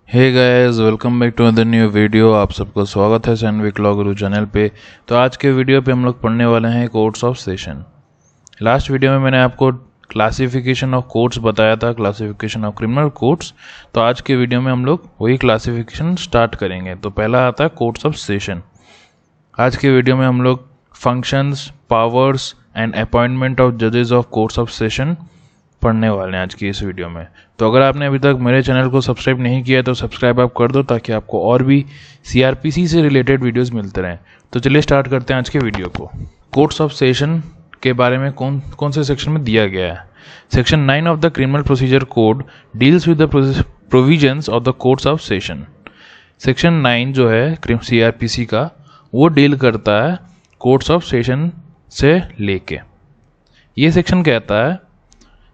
Hey guys, welcome back to other new video. आप सबको स्वागत है सैनविक लॉ गुरु चैनल पे। तो आज के वीडियो पे हम लोग पढ़ने वाले हैं courts of session. Last video में मैंने आपको क्लासिफिकेशन ऑफ कोर्ट्स बताया था, क्लासिफिकेशन ऑफ क्रिमिनल कोर्ट्स। तो आज के वीडियो में हम लोग वही क्लासिफिकेशन स्टार्ट करेंगे। तो पहला आता है कोर्ट्स ऑफ सेशन। आज के वीडियो में हम लोग functions, powers and appointment of जजेस ऑफ कोर्ट्स ऑफ सेशन पढ़ने वाले हैं आज की इस वीडियो में। तो अगर आपने अभी तक मेरे चैनल को सब्सक्राइब नहीं किया तो सब्सक्राइब आप कर दो, ताकि आपको और भी सीआरपीसी से रिलेटेड वीडियोस मिलते रहें। तो चलिए स्टार्ट करते हैं आज के वीडियो को। कोर्ट्स ऑफ सेशन के बारे में कौन से सेक्शन में दिया गया है। Section 9 of the criminal procedure code deals with the provisions of the courts of session. Section 9 जो है सीआरपीसी का, वो डील करता है कोर्ट्स ऑफ सेशन से लेके। ये सेक्शन कहता है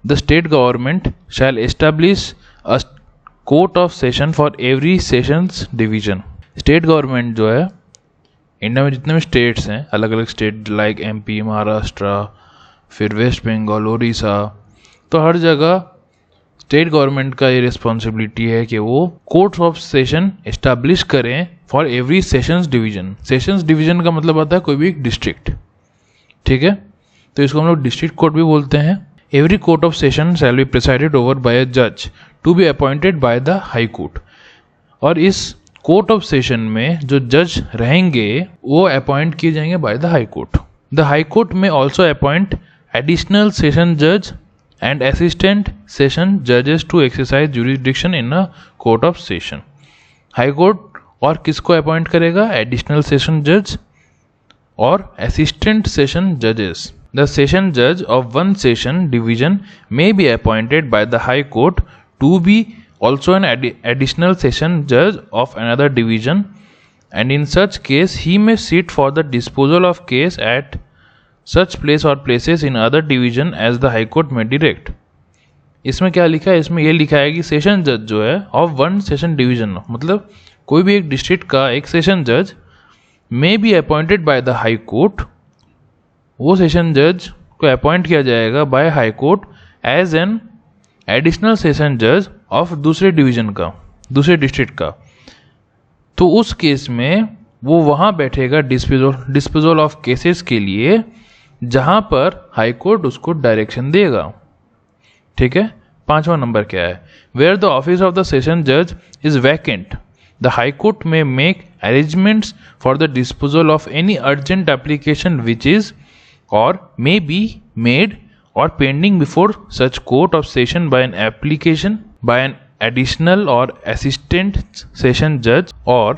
The state government shall establish a court of session for every sessions division। State government जो है, इंडिया में जितने भी स्टेट्स हैं, अलग अलग स्टेट लाइक एमपी, महाराष्ट्र, फिर वेस्ट बंगाल, उड़ीसा, तो हर जगह स्टेट गवर्नमेंट का ये रिस्पॉन्सिबिलिटी है कि वो कोर्ट्स ऑफ सेशन एस्टैब्लिश करें for every sessions division. Sessions division का मतलब आता है कोई भी एक डिस्ट्रिक्ट, ठीक है। तो इसको हम लोग डिस्ट्रिक्ट कोर्ट भी बोलते हैं। Every court of session shall be presided over by a judge to be appointed by the High Court। और इस कोर्ट ऑफ सेशन में जो जज रहेंगे वो अपॉइंट किए जाएंगे bye the high court. The high court में ऑल्सो अपॉइंट एडिशनल सेशन जज एंड असिस्टेंट सेशन जजेस to exercise jurisdiction in a court of session. High court और किसको अपॉइंट करेगा? एडिशनल सेशन जज और असिस्टेंट सेशन जजेस। The session judge of one session division may be appointed by the High Court to be also an additional session judge of another division, and in such case he may sit for the disposal of case at such place or places in other division as the High Court may direct। इसमें क्या लिखा है? इसमें ये लिखा है कि session जज जो है ऑफ वन सेशन डिवीजन, मतलब कोई भी एक डिस्ट्रिक्ट का एक सेशन जज may be appointed by the high court, वो सेशन जज को अपॉइंट किया जाएगा by high court as an additional session जज ऑफ दूसरे डिवीजन का, दूसरे डिस्ट्रिक्ट का। तो उस केस में वो वहाँ बैठेगा डिस्पोजल ऑफ केसेस के लिए जहाँ पर हाई कोर्ट उसको डायरेक्शन देगा, ठीक है। 5वां नंबर क्या है? Where the office of the session जज is vacant the high court may make arrangements for the disposal of any urgent application which is or may be made or pending before such court of session by an application by an additional or assistant session judge, or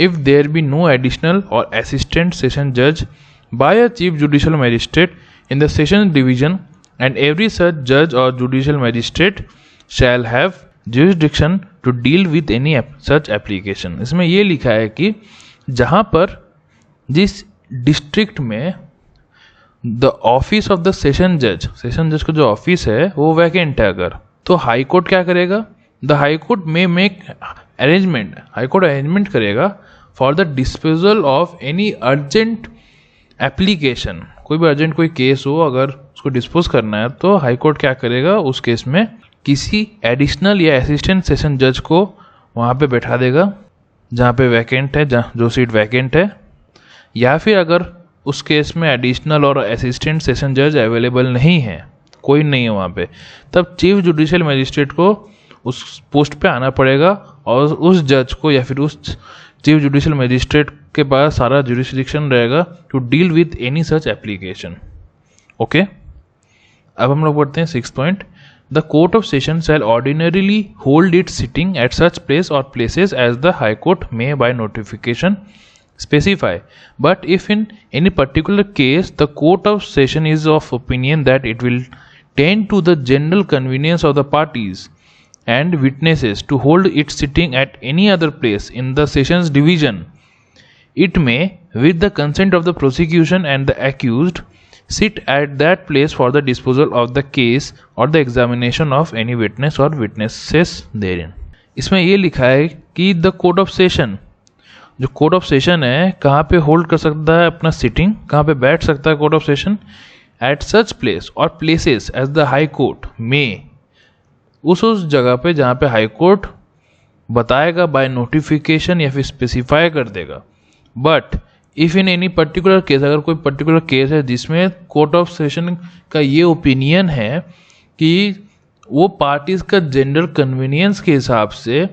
if there be no additional or assistant session judge by a chief judicial magistrate in the session division, and every such judge or judicial magistrate shall have jurisdiction to deal with any such application। इसमें ये लिखा है कि जहाँ पर जिस district में the office of the session जज का जो ऑफिस है वो वैकेंट है अगर, तो हाई कोर्ट क्या करेगा? The high court may make arrangement, high court arrangement करेगा for the disposal of any urgent application. कोई भी अर्जेंट कोई केस हो, अगर उसको डिस्पोज करना है तो हाई कोर्ट क्या करेगा? उस केस में किसी एडिशनल या असिस्टेंट सेशन जज को वहाँ पे बैठा देगा जहाँ पे वैकेंट है, जहाँ जो सीट वैकेंट है, या फिर अगर उस केस में एडिशनल और असिस्टेंट सेशन जज अवेलेबल नहीं है, कोई नहीं है वहाँ पे, तब चीफ जुडिशियल मजिस्ट्रेट को उस पोस्ट पे आना पड़ेगा और उस जज को या फिर उस चीफ जुडिशियल मजिस्ट्रेट के पास सारा जुरिसडिक्शन रहेगा to deal with any such application. Okay, अब हम लोग पढ़ते हैं 6th point. The court of session shall ordinarily hold its sitting at such place or places as the high court may by notification specify, but if in any particular case the court of session is of opinion that it will tend to the general convenience of the parties and witnesses to hold its sitting at any other place in the sessions division, it may, with the consent of the prosecution and the accused, sit at that place for the disposal of the case or the examination of any witness or witnesses therein। इसमें ये लिखा है कि the court of session, जो court of session है कहाँ पे hold कर सकता है अपना सिटिंग, कहाँ पे बैठ सकता है court of session? At such place or places as the high court may, उस जगह पे जहाँ पे हाई कोर्ट बताएगा बाय नोटिफिकेशन या फिर स्पेसिफाई कर देगा। But if in any particular case, अगर कोई पर्टिकुलर केस है जिसमें कोर्ट ऑफ सेशन का ये ओपिनियन है कि वो पार्टीज का जनरल कन्वीनियंस के हिसाब से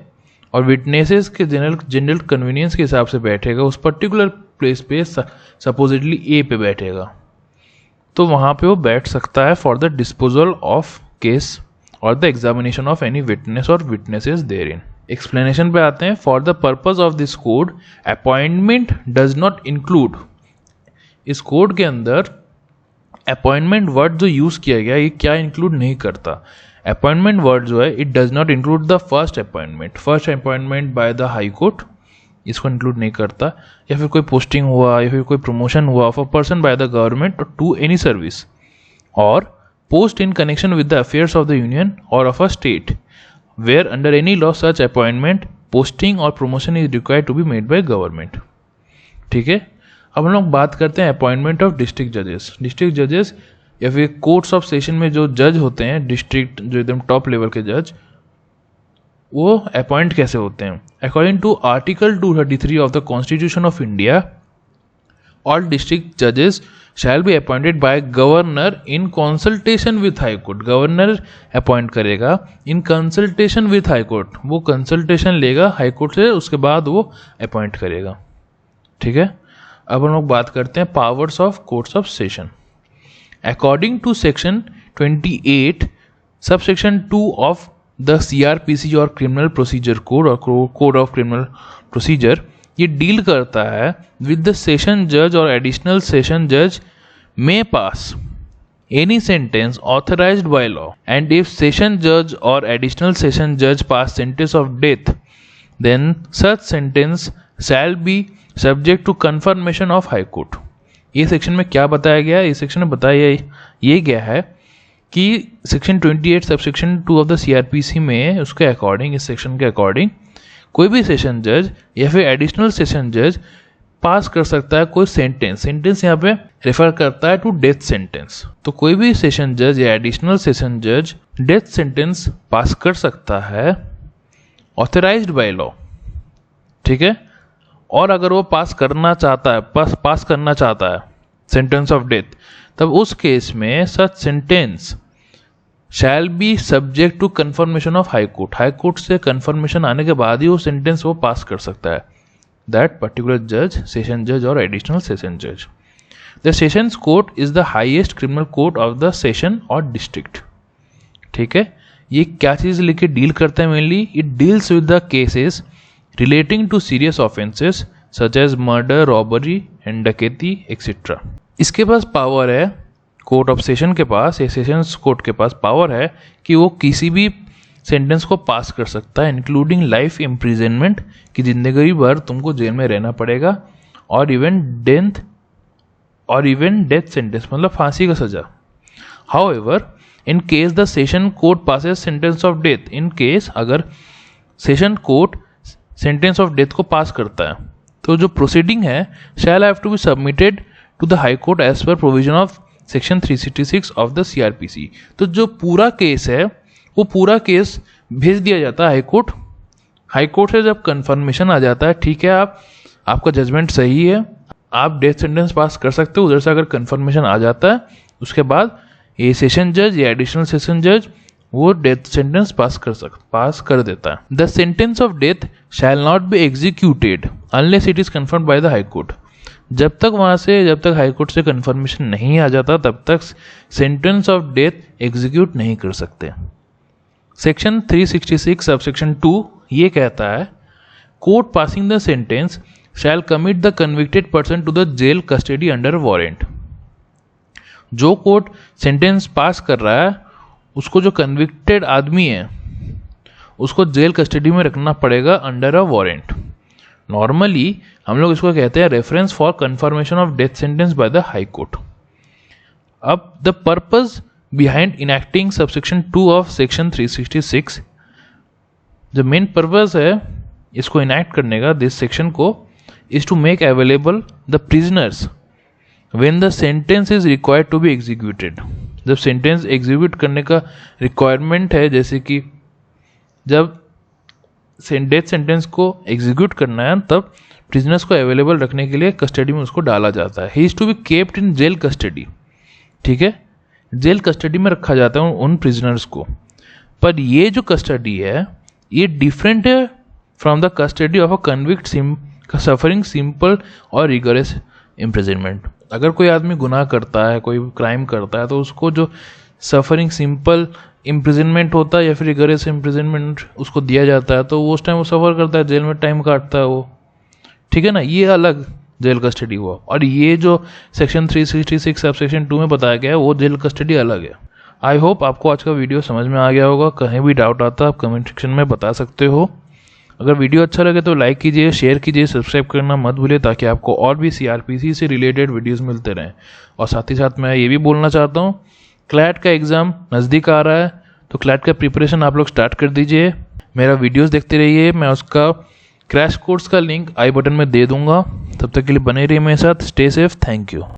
और विटनेसेस के जनरल कन्वीनियंस के हिसाब से बैठेगा, उस पर्टिकुलर प्लेस पे सपोजिटली ए पे बैठेगा, तो वहाँ पे वो बैठ सकता है for the disposal of case or the examination of any witness or witnesses therein. Explanation पे आते हैं। For the purpose of this code appointment does not include, इस कोड के अंदर अपॉइंटमेंट वर्ड जो यूज किया गया ये क्या इंक्लूड नहीं करता। अपॉइंटमेंट वर्ड जो है it does not include the first appointment bye the high court, इसको इंक्लूड नहीं करता, या फिर कोई पोस्टिंग हुआ या फिर कोई प्रमोशन हुआ of a person by the government to any service और post in connection with the affairs of the union और of a state where under any law such appointment posting और promotion is required to be made by government. ठीक है, अब हम लोग बात करते हैं अपॉइंटमेंट ऑफ डिस्ट्रिक्ट जजेस। डिस्ट्रिक्ट जजेस या फिर कोर्ट्स ऑफ सेशन में जो जज होते हैं, डिस्ट्रिक्ट जो एकदम टॉप लेवल के जज, वो अपॉइंट कैसे होते हैं। According to article 233 of the constitution of India, all district जजेस shall be appointed by governor in consultation with high court. Governor appoint करेगा in consultation with high court, वो कंसल्टेशन लेगा हाई कोर्ट से, उसके बाद वो अपॉइंट करेगा। ठीक है, अब हम लोग बात करते हैं powers of courts of session. According to section 28 subsection 2 of the CRPC और क्रिमिनल प्रोसीजर कोड और कोड ऑफ क्रिमिनल प्रोसीजर, ये डील करता है विद द सेशन जज और एडिशनल सेशन जज मे पास any sentence authorised by law, and if session जज और एडिशनल सेशन जज पास sentence of death then such sentence shall be subject to confirmation of high court. ये सेक्शन में क्या बताया गया है? इस सेक्शन में बताया ये गया है कि section 28 subsection 2 of the CRPC में उसके अकॉर्डिंग, इस सेक्शन के अकॉर्डिंग कोई भी सेशन जज या फिर एडिशनल सेशन जज पास कर सकता है कोई सेंटेंस यहाँ पे रेफर करता है टू डेथ सेंटेंस। तो कोई भी सेशन जज या एडिशनल सेशन जज डेथ सेंटेंस पास कर सकता है ऑथराइज्ड बाय लॉ। ठीक है, और अगर वो पास करना चाहता है सेंटेंस ऑफ डेथ, तब उस केस में such sentence shall be subject to confirmation of high court. High court से कंफर्मेशन आने के बाद ही वो सेंटेंस वो पास कर सकता है, दैट पर्टिकुलर जज, सेशन जज और एडिशनल सेशन जज। The sessions court is the highest criminal court of the session और डिस्ट्रिक्ट। ठीक है, ये क्या चीज लेके डील करता है? Mainly it deals with the cases relating to serious offenses such as murder, robbery and डकैती etc. इसके पास पावर है, कोर्ट ऑफ सेशन के पास या सेशंस कोर्ट के पास पावर है कि वो किसी भी सेंटेंस को पास कर सकता है, इंक्लूडिंग लाइफ इम्प्रिजनमेंट, कि जिंदगी भर तुमको जेल में रहना पड़ेगा, और इवन डेथ सेंटेंस मतलब फांसी का सजा। However in case the session court passes sentence of death, in case अगर session court sentence of death को पास करता है तो जो प्रोसीडिंग है shall have to be submitted to the high court as per provision of section 366 of the CRPC। तो जो पूरा केस है वो पूरा केस भेज दिया जाता है हाई कोर्ट। हाई कोर्ट से जब कंफर्मेशन आ जाता है, ठीक है, आपका जजमेंट सही है, आप डेथ सेंटेंस पास कर सकते हो, उधर से अगर कंफर्मेशन आ जाता है उसके बाद ये सेशन जज या एडिशनल सेशन जज वो डेथ सेंटेंस पास कर देता है। The sentence of death shall not be executed unless it is confirmed bye the high court. जब तक हाई कोर्ट से कन्फर्मेशन नहीं आ जाता तब तक सेंटेंस ऑफ डेथ एग्जीक्यूट नहीं कर सकते। सेक्शन 366 सबसेक्शन 2 ये कहता है court passing the sentence shall commit the convicted person to the jail custody under warrant. जो कोर्ट सेंटेंस पास कर रहा है उसको जो कन्विक्टेड आदमी है उसको जेल कस्टडी में रखना पड़ेगा अंडर अ वारंट। नॉर्मली हम लोग इसको कहते हैं reference for confirmation of death sentence by the high court. अब the purpose behind enacting subsection 2 of section 366, जो मेन पर्पज है इसको इनैक्ट करने का, दिस सेक्शन को, is to make available the prisoners when the sentence is required to be executed. जब sentence execute करने का रिक्वायरमेंट है, जैसे कि जब डेथ सेंटेंस को एग्जीक्यूट करना है तब प्रिजनर्स को अवेलेबल रखने के लिए कस्टडी में उसको डाला जाता है। He is to be kept in jail custody, ठीक है, जेल कस्टडी में रखा जाता है उन प्रिजनर्स को। पर ये जो कस्टडी है ये डिफरेंट है from the custody of a convict suffering simple और रिगरस इम्प्रिजनमेंट। अगर कोई आदमी गुनाह करता है, कोई क्राइम करता है, तो उसको जो सफरिंग सिंपल इम्प्रिजनमेंट होता है या फिर रिगरस इम्प्रिजनमेंट उसको दिया जाता है, तो वो उस टाइम वो सफ़र करता है, जेल में टाइम काटता है वो, ठीक है ना। ये अलग जेल कस्टडी हुआ, और ये जो सेक्शन 366 सब सेक्शन 2 में बताया गया है वो जेल कस्टडी अलग है। आई होप आपको आज का वीडियो समझ में आ गया होगा। कहीं भी डाउट आता है आप कमेंट सेक्शन में बता सकते हो। अगर वीडियो अच्छा लगे तो लाइक कीजिए, शेयर कीजिए, सब्सक्राइब करना मत भूलिए ताकि आपको और भी CRPC से रिलेटेड वीडियोस मिलते रहें। और साथ ही साथ मैं ये भी बोलना चाहता हूँ, क्लैट का एग्ज़ाम नज़दीक आ रहा है, तो क्लैट का प्रिपरेशन आप लोग स्टार्ट कर दीजिए। मेरा वीडियोस देखते रहिए, मैं उसका क्रैश कोर्स का लिंक आई बटन में दे दूंगा। तब तक के लिए बने रहिए मेरे साथ। Stay safe, thank you.